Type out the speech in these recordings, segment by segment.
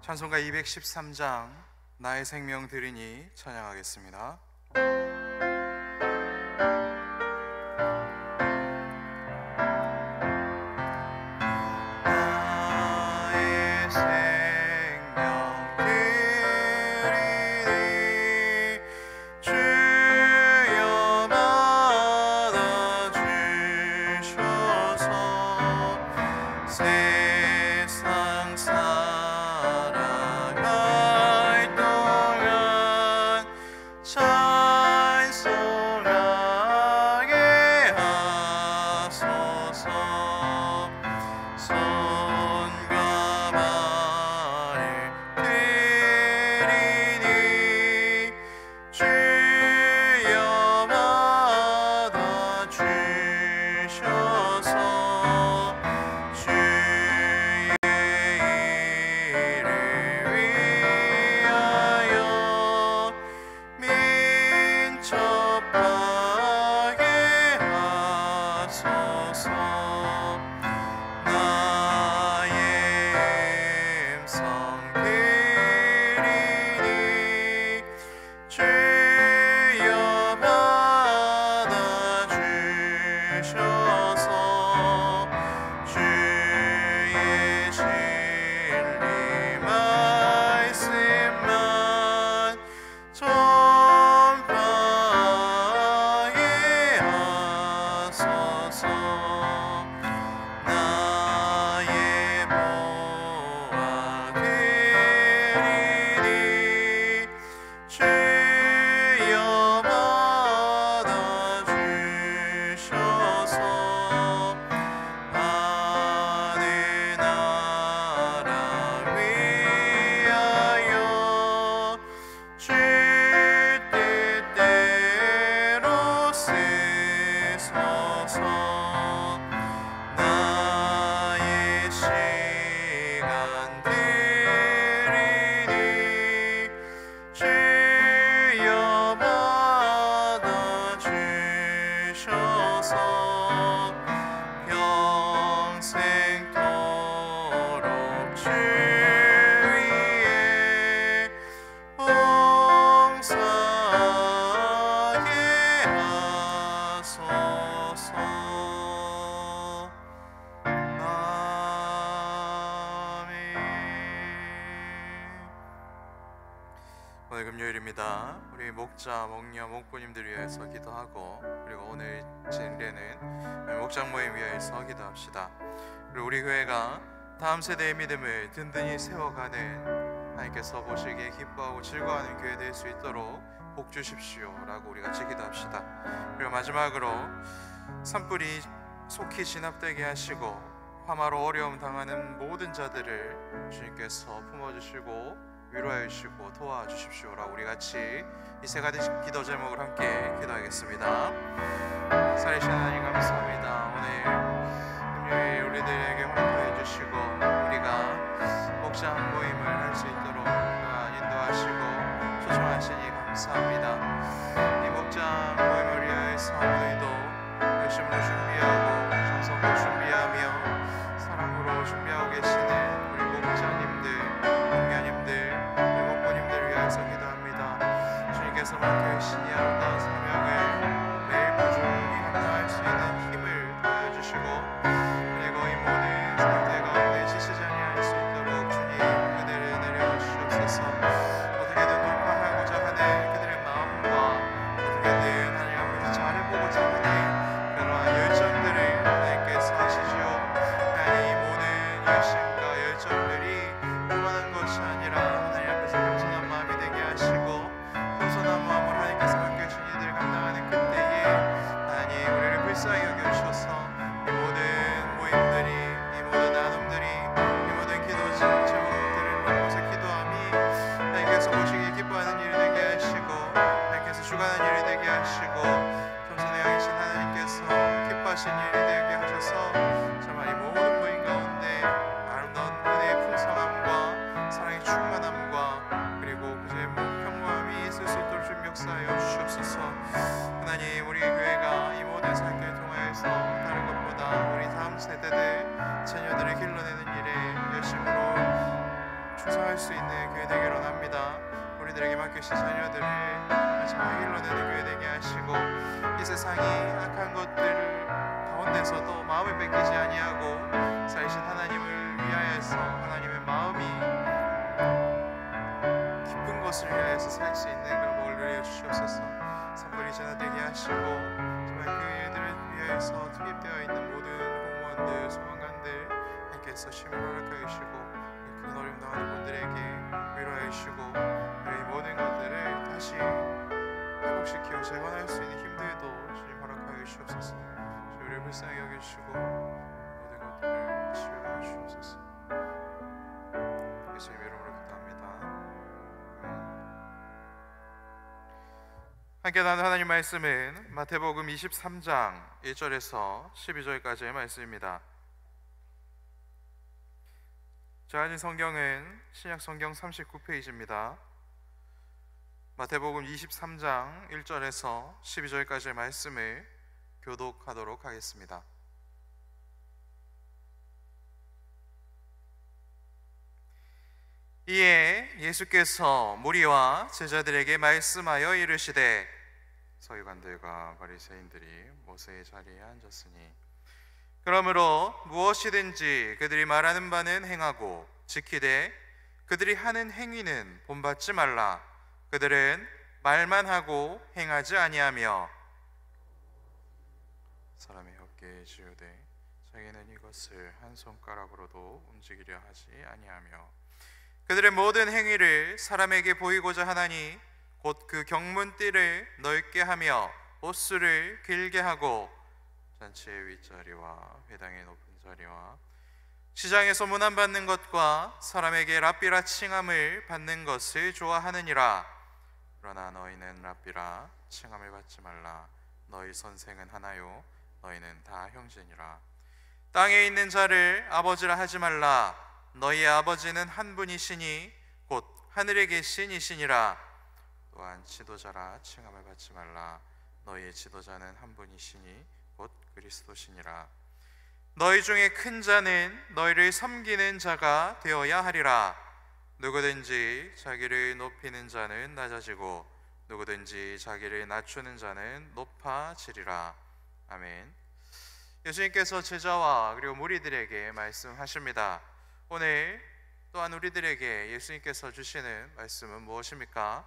찬송가 213장 나의 생명 드리니 찬양하겠습니다. 오늘 금요일입니다. 우리 목자, 목녀, 목부님들 위해서 기도하고, 그리고 오늘 진례는 목장 모임 위해서 기도합시다. 그리고 우리 교회가 다음 세대의 믿음을 든든히 세워가는, 하나님께서 보시기에 기뻐하고 즐거워하는 교회 될 수 있도록 복 주십시오 라고 우리 같이 기도합시다. 그리고 마지막으로 산불이 속히 진압되게 하시고 화마로 어려움 당하는 모든 자들을 주님께서 품어주시고 위로해 주시고 도와주십시오 라고 우리 같이 이 세 가지 기도 제목을 함께 기도하겠습니다. 살아계신 하나님 감사합니다. 오늘 금요일 우리들에게 허락해 주시고 우리가 목장 모임을 할 수 있도록 인도하시고 초청하시니 감사합니다. 이 목장 모임을 위해서 오늘도 열심으로 준비하고 정성으로 준비하며 사랑으로 준비하고 계시는 우리 목자님들, 목녀님들, 목부님들 위해서 기도합니다. 주님께서 맡겨주신 이 아름다운 사명을 매일 꾸준히 감당할 수 있는 힘을 더해주시고, 그리고 이 모든 상태 가운데 지치지 아니할 수 있도록 주님 그대를 내려주시옵소서. 어떻게든 돌파하고자 하는 그들의 마음과 어떻게든 하나님 앞에서 잘해보고자 하는 그러한 열정들을 하나님께서 하시지요. 하나님, 이 모든 열심과 열정들이 그만한 것이 아니라 하나님 앞에서 겸손한 마음이 되게 하시고 겸손한 마음을 하나님께서 충성할 수 있는 교회 되기를 원합니다. 우리들에게 맡기신 자녀들을 마지막 일러내는 교회 되게 하시고, 이 세상이 악한 것들 가운데서도 마음을 뺏기지 아니하고 살신 하나님을 위하여서 하나님의 마음이 기쁜 것을 위하여서 살 수 있는 그런 복을 누려 주시옵소서. 선물이 전화되게 하시고, 정말 교회들을 위하여서 투입되어 있는 모든 공무원들, 소방관들 하나님께서 쉼을 허락하여 주시고, 큰 어려움 당하는 분들에게 위로하여 주시고, 이 모든 것들을 다시 회복시키고 재건할 수 있는 힘들도 주님 허락하여 주시옵소서. 우리를 불쌍히 여겨주시고 모든 것들을 치유하여 주옵소서. 예수님 이름으로 기도합니다. 함께 나눈 하나님 말씀은 마태복음 23장 1절에서 12절까지의 말씀입니다. 제가 가진 성경은 신약 성경 39페이지입니다. 마태복음 23장 1절에서 12절까지의 말씀을 교독하도록 하겠습니다. 이에 예수께서 무리와 제자들에게 말씀하여 이르시되, 서기관들과 바리새인들이 모세의 자리에 앉았으니 그러므로 무엇이든지 그들이 말하는 바는 행하고 지키되 그들이 하는 행위는 본받지 말라. 그들은 말만 하고 행하지 아니하며 사람의 어깨에 지우되 자기는 이것을 한 손가락으로도 움직이려 하지 아니하며 그들의 모든 행위를 사람에게 보이고자 하나니 곧 그 경문띠를 넓게 하며 옷수를 길게 하고 잔치의 윗자리와 회당의 높은 자리와 시장에서 문안받는 것과 사람에게 랍비라 칭함을 받는 것을 좋아하느니라. 그러나 너희는 랍비라 칭함을 받지 말라. 너희 선생은 하나요 너희는 다 형제니라. 땅에 있는 자를 아버지라 하지 말라. 너희의 아버지는 한 분이시니 곧 하늘에 계신 이시니라. 또한 지도자라 칭함을 받지 말라. 너희의 지도자는 한 분이시니 곧 그리스도시니라. 너희 중에 큰 자는 너희를 섬기는 자가 되어야 하리라. 누구든지 자기를 높이는 자는 낮아지고 누구든지 자기를 낮추는 자는 높아지리라. 아멘. 예수님께서 제자와 그리고 무리들에게 말씀하십니다. 오늘 또한 우리들에게 예수님께서 주시는 말씀은 무엇입니까?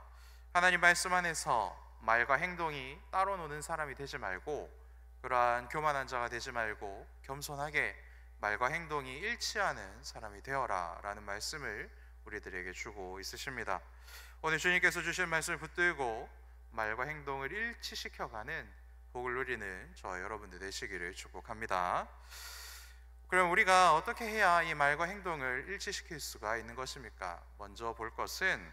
하나님 말씀 안에서 말과 행동이 따로 노는 사람이 되지 말고, 그러한 교만한 자가 되지 말고 겸손하게 말과 행동이 일치하는 사람이 되어라 라는 말씀을 우리들에게 주고 있으십니다. 오늘 주님께서 주신 말씀을 붙들고 말과 행동을 일치시켜가는 복을 누리는 저와 여러분들 되시기를 축복합니다. 그럼 우리가 어떻게 해야 이 말과 행동을 일치시킬 수가 있는 것입니까? 먼저 볼 것은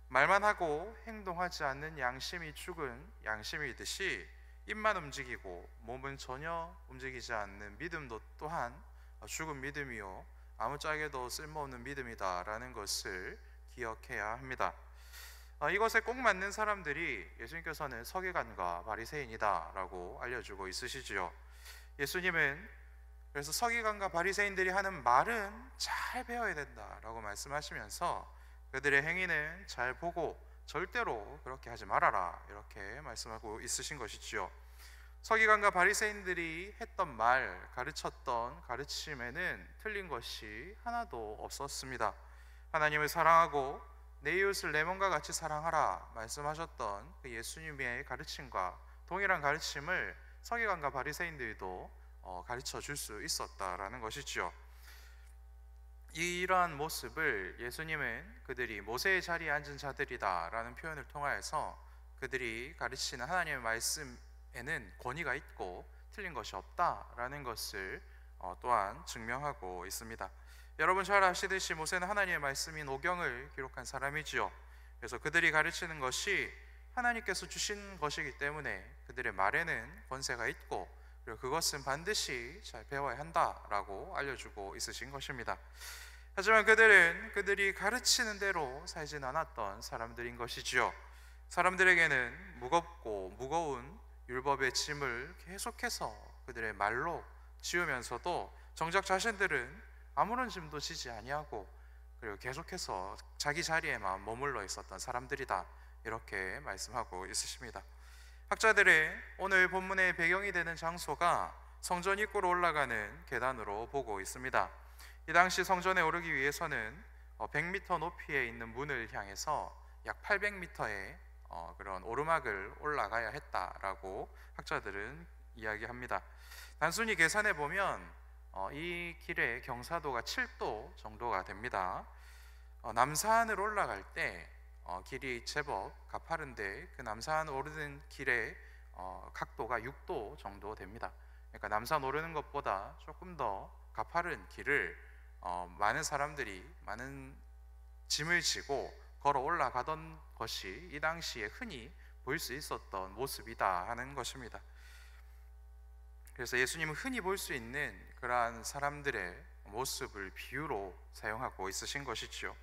말만 하고 행동하지 않는 양심이 죽은 양심이듯이 입만 움직이고 몸은 전혀 움직이지 않는 믿음도 또한 죽은 믿음이요 아무짝에도 쓸모없는 믿음이다라는 것을 기억해야 합니다. 이것에 꼭 맞는 사람들이 예수님께서는 서기관과 바리새인이다라고 알려주고 있으시지요. 예수님은 그래서 서기관과 바리새인들이 하는 말은 잘 배워야 된다라고 말씀하시면서 그들의 행위는 잘 보고 절대로 그렇게 하지 말아라 이렇게 말씀하고 있으신 것이지요. 서기관과 바리새인들이 했던 말, 가르쳤던 가르침에는 틀린 것이 하나도 없었습니다. 하나님을 사랑하고 내 이웃을 내 몸과 같이 사랑하라 말씀하셨던 그 예수님의 가르침과 동일한 가르침을 서기관과 바리새인들도 가르쳐 줄 수 있었다라는 것이죠. 이러한 모습을 예수님은 그들이 모세의 자리에 앉은 자들이다라는 표현을 통하여서 그들이 가르치는 하나님의 말씀에는 권위가 있고 틀린 것이 없다라는 것을 또한 증명하고 있습니다. 여러분 잘 아시듯이 모세는 하나님의 말씀인 오경을 기록한 사람이지요. 그래서 그들이 가르치는 것이 하나님께서 주신 것이기 때문에 그들의 말에는 권세가 있고 그리고 그것은 반드시 잘 배워야 한다라고 알려주고 있으신 것입니다. 하지만 그들은 그들이 가르치는 대로 살진 않았던 사람들인 것이지요. 사람들에게는 무겁고 무거운 율법의 짐을 계속해서 그들의 말로 지우면서도 정작 자신들은 아무런 짐도 지지 아니하고 그리고 계속해서 자기 자리에만 머물러 있었던 사람들이다, 이렇게 말씀하고 있으십니다. 학자들의 오늘 본문의 배경이 되는 장소가 성전 입구로 올라가는 계단으로 보고 있습니다. 이 당시 성전에 오르기 위해서는 100m 높이에 있는 문을 향해서 약 800m의 그런 오르막을 올라가야 했다라고 학자들은 이야기합니다. 단순히 계산해 보면 이 길의 경사도가 7도 정도가 됩니다. 남산을 올라갈 때 길이 제법 가파른데 그 남산 오르는 길의 각도가 6도 정도 됩니다. 그러니까 남산 오르는 것보다 조금 더 가파른 길을 많은 사람들이 많은 짐을 지고 걸어 올라가던 것이 이 당시에 흔히 볼 수 있었던 모습이다 하는 것입니다. 그래서 예수님은 흔히 볼 수 있는 그러한 사람들의 모습을 비유로 사용하고 있으신 것이지요.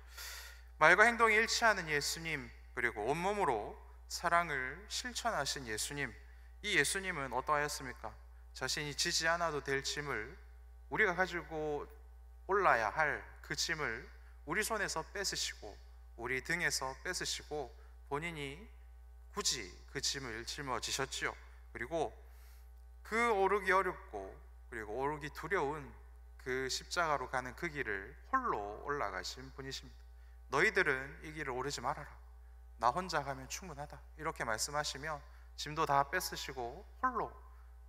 말과 행동이 일치하는 예수님, 그리고 온몸으로 사랑을 실천하신 예수님, 이 예수님은 어떠하였습니까? 자신이 지지 않아도 될 짐을, 우리가 가지고 올라야 할 그 짐을 우리 손에서 뺏으시고 우리 등에서 뺏으시고 본인이 굳이 그 짐을 짊어지셨지요. 그리고 그 오르기 어렵고 그리고 오르기 두려운 그 십자가로 가는 그 길을 홀로 올라가신 분이십니다. 너희들은 이 길을 오르지 말아라, 나 혼자 가면 충분하다, 이렇게 말씀하시며 짐도 다 뺏으시고 홀로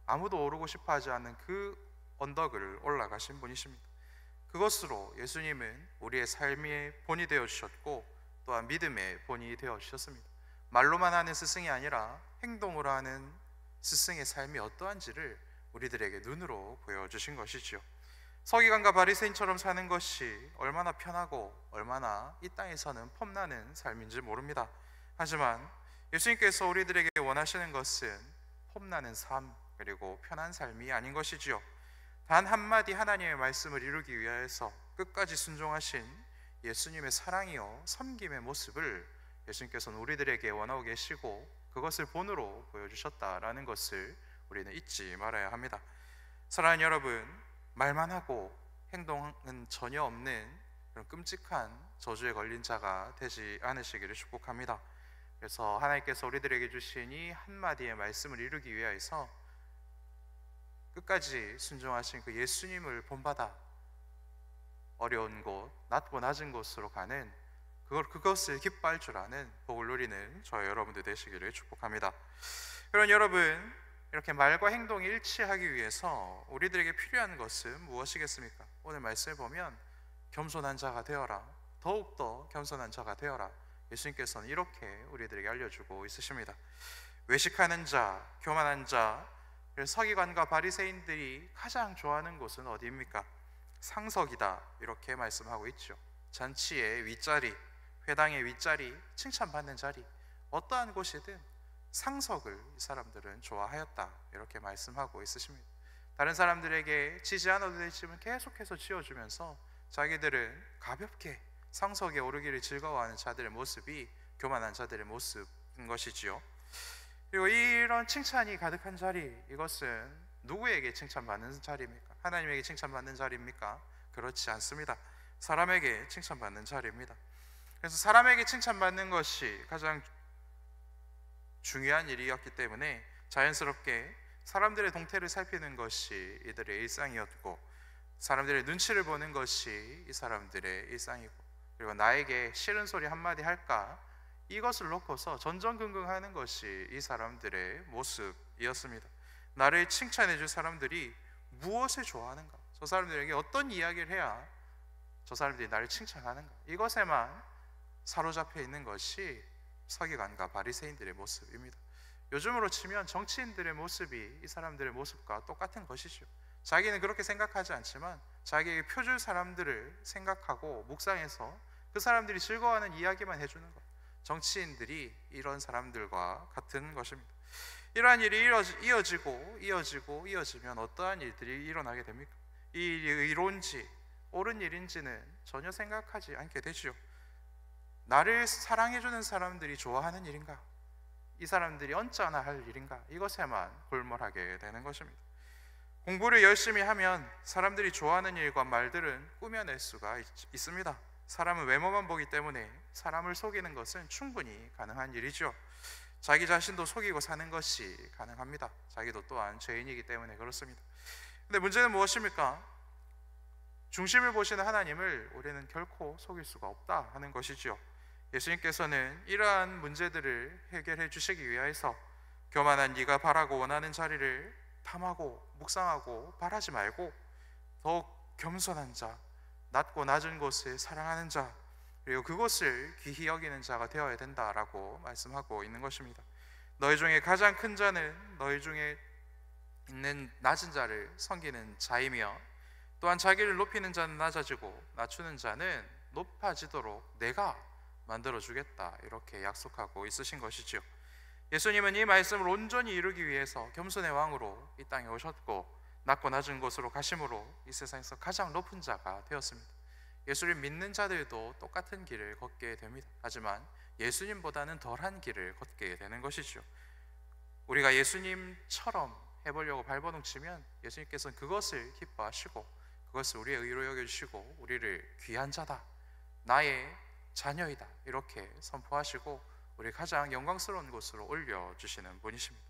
아무도 오르고 싶어 하지 않는 그 언덕을 올라가신 분이십니다. 그것으로 예수님은 우리의 삶의 본이 되어 주셨고 또한 믿음의 본이 되어 주셨습니다. 말로만 하는 스승이 아니라 행동으로 하는 스승의 삶이 어떠한지를 우리들에게 눈으로 보여주신 것이지요. 서기관과 바리새인처럼 사는 것이 얼마나 편하고 얼마나 이 땅에서는 폼나는 삶인지 모릅니다. 하지만 예수님께서 우리들에게 원하시는 것은 폼나는 삶 그리고 편한 삶이 아닌 것이지요. 단 한마디 하나님의 말씀을 이루기 위하여서 끝까지 순종하신 예수님의 사랑이요 섬김의 모습을 예수님께서는 우리들에게 원하고 계시고 그것을 본으로 보여주셨다라는 것을 우리는 잊지 말아야 합니다. 사랑하는 여러분, 말만 하고 행동은 전혀 없는 그런 끔찍한 저주에 걸린 자가 되지 않으시기를 축복합니다. 그래서 하나님께서 우리들에게 주신 이 한마디의 말씀을 이루기 위하여서 끝까지 순종하신 그 예수님을 본받아 어려운 곳, 낮고 낮은 곳으로 가는 그것을 기뻐할 줄 아는 복을 누리는 저희 여러분들 되시기를 축복합니다. 그럼 여러분, 이렇게 말과 행동이 일치하기 위해서 우리들에게 필요한 것은 무엇이겠습니까? 오늘 말씀을 보면 겸손한 자가 되어라, 더욱더 겸손한 자가 되어라, 예수님께서는 이렇게 우리들에게 알려주고 있으십니다. 외식하는 자, 교만한 자, 서기관과 바리새인들이 가장 좋아하는 곳은 어디입니까? 상석이다, 이렇게 말씀하고 있죠. 잔치의 윗자리, 회당의 윗자리, 칭찬받는 자리, 어떠한 곳이든 상석을 이 사람들은 좋아하였다, 이렇게 말씀하고 있으십니다. 다른 사람들에게 지지 않아도 될 짐을 계속해서 지어주면서 자기들은 가볍게 상석에 오르기를 즐거워하는 자들의 모습이 교만한 자들의 모습인 것이지요. 그리고 이런 칭찬이 가득한 자리, 이것은 누구에게 칭찬받는 자리입니까? 하나님에게 칭찬받는 자리입니까? 그렇지 않습니다. 사람에게 칭찬받는 자리입니다. 그래서 사람에게 칭찬받는 것이 가장 중요한 일이었기 때문에 자연스럽게 사람들의 동태를 살피는 것이 이들의 일상이었고, 사람들의 눈치를 보는 것이 이 사람들의 일상이고, 그리고 나에게 싫은 소리 한마디 할까, 이것을 놓고서 전전긍긍하는 것이 이 사람들의 모습이었습니다. 나를 칭찬해 줄 사람들이 무엇을 좋아하는가, 저 사람들에게 어떤 이야기를 해야 저 사람들이 나를 칭찬하는가, 이것에만 사로잡혀 있는 것이 서기관과 바리새인들의 모습입니다. 요즘으로 치면 정치인들의 모습이 이 사람들의 모습과 똑같은 것이죠. 자기는 그렇게 생각하지 않지만 자기에게 표줄 사람들을 생각하고 묵상해서 그 사람들이 즐거워하는 이야기만 해주는 것, 정치인들이 이런 사람들과 같은 것입니다. 이러한 일이 이어지면 어떠한 일들이 일어나게 됩니까? 이 일이 의로운지 옳은 일인지는 전혀 생각하지 않게 되죠. 나를 사랑해주는 사람들이 좋아하는 일인가, 이 사람들이 언짢아 할 일인가, 이것에만 골몰하게 되는 것입니다. 공부를 열심히 하면 사람들이 좋아하는 일과 말들은 꾸며낼 수가 있습니다. 사람은 외모만 보기 때문에 사람을 속이는 것은 충분히 가능한 일이죠. 자기 자신도 속이고 사는 것이 가능합니다. 자기도 또한 죄인이기 때문에 그렇습니다. 근데 문제는 무엇입니까? 중심을 보시는 하나님을 우리는 결코 속일 수가 없다 하는 것이죠. 예수님께서는 이러한 문제들을 해결해 주시기 위하여서 교만한 네가 바라고 원하는 자리를 탐하고 묵상하고 바라지 말고 더욱 겸손한 자, 낮고 낮은 곳을 사랑하는 자, 그리고 그것을 귀히 여기는 자가 되어야 된다라고 말씀하고 있는 것입니다. 너희 중에 가장 큰 자는 너희 중에 있는 낮은 자를 섬기는 자이며, 또한 자기를 높이는 자는 낮아지고 낮추는 자는 높아지도록 내가 만들어주겠다, 이렇게 약속하고 있으신 것이죠. 예수님은 이 말씀을 온전히 이루기 위해서 겸손의 왕으로 이 땅에 오셨고 낮고 낮은 곳으로 가심으로 이 세상에서 가장 높은 자가 되었습니다. 예수를 믿는 자들도 똑같은 길을 걷게 됩니다. 하지만 예수님보다는 덜한 길을 걷게 되는 것이죠. 우리가 예수님처럼 해보려고 발버둥치면 예수님께서는 그것을 기뻐하시고 그것을 우리의 의로 여겨주시고 우리를 귀한 자다, 나의 자녀이다, 이렇게 선포하시고 우리 가장 영광스러운 곳으로 올려주시는 분이십니다.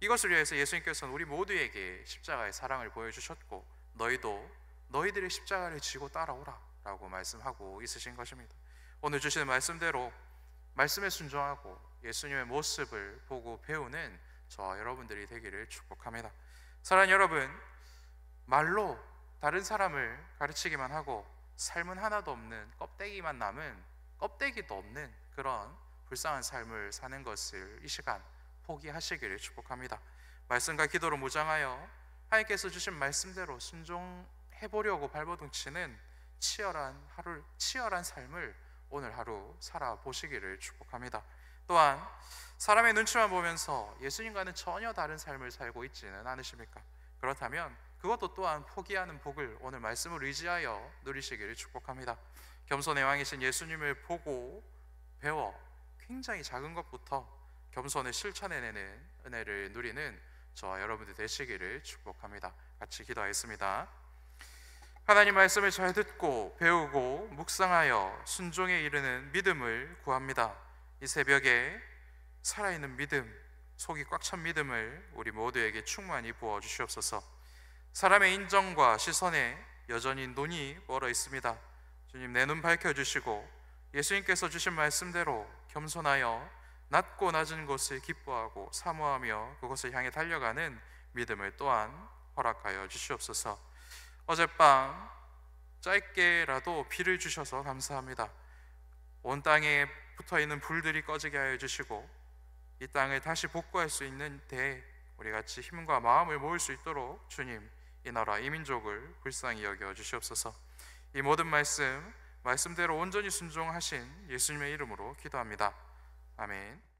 이것을 위해서 예수님께서는 우리 모두에게 십자가의 사랑을 보여주셨고 너희도 너희들의 십자가를 지고 따라오라 라고 말씀하고 있으신 것입니다. 오늘 주시는 말씀대로 말씀에 순종하고 예수님의 모습을 보고 배우는 저와 여러분들이 되기를 축복합니다. 사랑하는 여러분, 말로 다른 사람을 가르치기만 하고 삶은 하나도 없는 껍데기만 남은, 껍데기도 없는 그런 불쌍한 삶을 사는 것을 이 시간 포기하시기를 축복합니다. 말씀과 기도로 무장하여 하나님께서 주신 말씀대로 순종해보려고 발버둥치는 치열한 삶을 오늘 하루 살아보시기를 축복합니다. 또한 사람의 눈치만 보면서 예수님과는 전혀 다른 삶을 살고 있지는 않으십니까? 그렇다면 그것도 또한 포기하는 복을 오늘 말씀을 의지하여 누리시기를 축복합니다. 겸손의 왕이신 예수님을 보고 배워 굉장히 작은 것부터 겸손을 실천해내는 은혜를 누리는 저와 여러분들 되시기를 축복합니다. 같이 기도하겠습니다. 하나님 말씀을 잘 듣고 배우고 묵상하여 순종에 이르는 믿음을 구합니다. 이 새벽에 살아있는 믿음, 속이 꽉 찬 믿음을 우리 모두에게 충만히 부어주시옵소서. 사람의 인정과 시선에 여전히 눈이 멀어 있습니다. 주님, 내 눈 밝혀주시고 예수님께서 주신 말씀대로 겸손하여 낮고 낮은 곳을 기뻐하고 사모하며 그곳을 향해 달려가는 믿음을 또한 허락하여 주시옵소서. 어젯밤 짧게라도 비를 주셔서 감사합니다. 온 땅에 붙어있는 불들이 꺼지게 하여 주시고 이 땅을 다시 복구할 수 있는 데 우리 같이 힘과 마음을 모을 수 있도록 주님, 이 나라 이 민족을 불쌍히 여겨 주시옵소서. 이 모든 말씀대로 온전히 순종하신 예수님의 이름으로 기도합니다. 아멘.